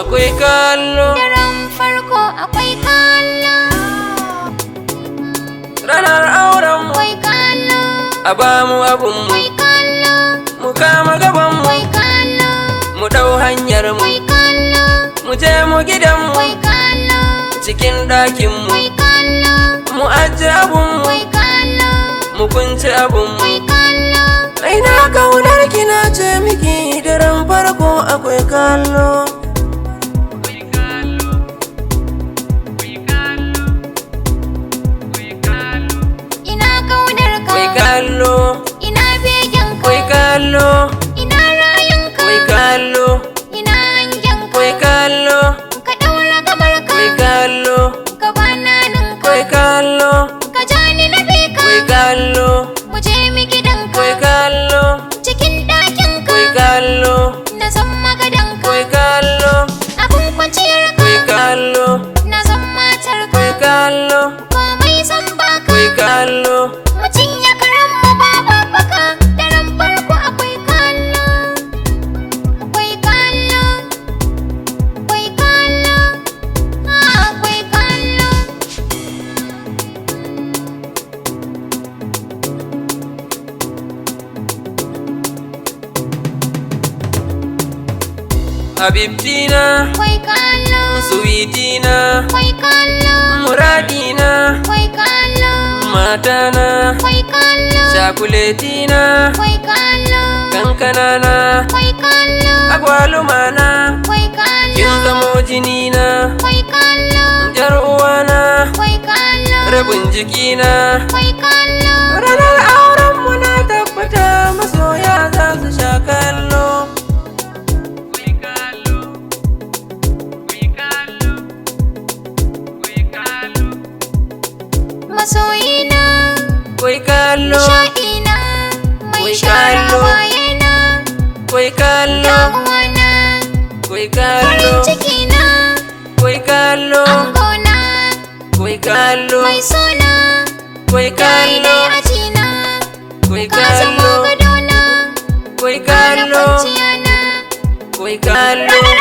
akwai kallo. Daren farko akwai kallo. Ranar auren mu Akwai kallo. a bamu abun mu, Akwai kallo. mu kama gaban mu, Akwai kallo. mu dau hanyar mu, Akwai kallo. mu je mu gidan mu, Akwai kallo. cikin ɗakin mu, Akwai kallo. mu ajiye abun mu, Akwai kallo. mu kunci abun mu. Akwai kallo. Raina kaunar kina ce miki daren farko akwai kallo. Ina kaunar ka. Akwai kallo, Ina begen ka. akwai kallo, Ina rayun ka. akwai kallo, Ina hangen ka. akwai kallo, Ka daura gabar ka. akwai kallo, Ka bana nan ka. akwai kallo, Ka ja ni na bi ka. akwai kallo, Mu je mi gidan ka. akwai kallo, Cikin ɗakin ka. akwai kallo, Na san magadan ka. akwai kallo, Abun kwanciyar ka. akwai kallo, Na san matar ka. akwai kallo, Komai san baka. akwai kallo. Mu cinye karen mu ba babbaka. Daren farko akwai kallo. Akwai kallo. Akwai kallo. Akwai kallo. Habibtina, Akwai kallo. sweetina, Akwai kallo. muradina, Akwai kallo. matana, Akwai kallo. shakuletina, Akwai kallo. kankanana, Akwai kallo. agwalumana, Akwai kallo. kin zamo jinina, Akwai kallo. jar uwana, Akwai kallo. rabin jikina. Akwai kallo. Ranar auren mu na tabbata masoya za su sha kallo. Masoyina. Akwai kallo, Shaɗina. Mai Akwai share kallo. hawayena. akwai kallo, Damuwana. akwai Farin kallo, cikina. akwai kallo, Angona. akwai kallo, Mai sona. akwai kallo, Daidai ajina. akwai Ka zamo kallo, gadona. akwai Kana kallo, kwanciyana. akwai kallo. Ranar